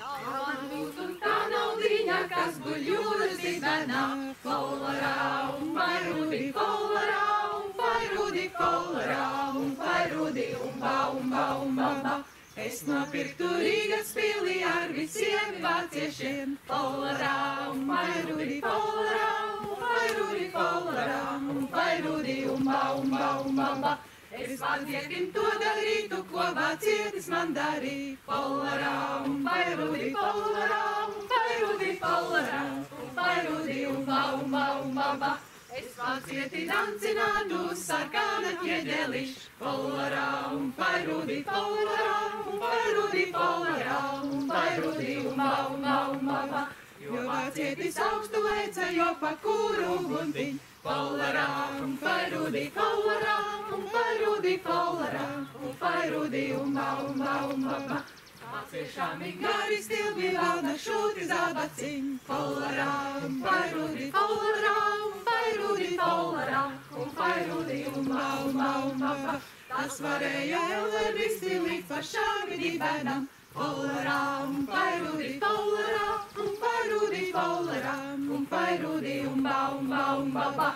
Man būtu tā naudiņa, kas guļ jūras dibenā. Kolorā, un vai rudi, kolorā, un vai rudi, kolorā, un vai rudi, un ba. Es nopirktu Rīgas pili ar visiem vāciešiem. Kolorā, un vai rudi, kolorā, un vai rudi, kolorā, un vai rudi, un ba. Es vācietim to darītu, ko vācietis man darīja. Kolorā, un vai rudi, kolorā, un vai rudi, kolorā, un vai rudi, un ba. Es vācieti dancinātu sarkana ķieģeliš. Kolorā, un vai rudi, kolorā, un vai rudi, kolorā, un vai rudi, un ba. Jo vācietis augstu leica, jo pa kūru guntiņ. Kolorā, un vai rudi, kolorā, un vai rudi, kolorā, un vai rudi, un ba. Vāciešām ir gari stilbi, valna šūti zabaciņ. Kolorā, un vai rudi, kolorā, un vai rudi, kolorā, un vai rudi, un ba. Tas varēja Elvis stilīt pašām dibenam. Kolorā, un vai rudi, kolorā, un vai rudi, kolorā, un vai rudi, un ba.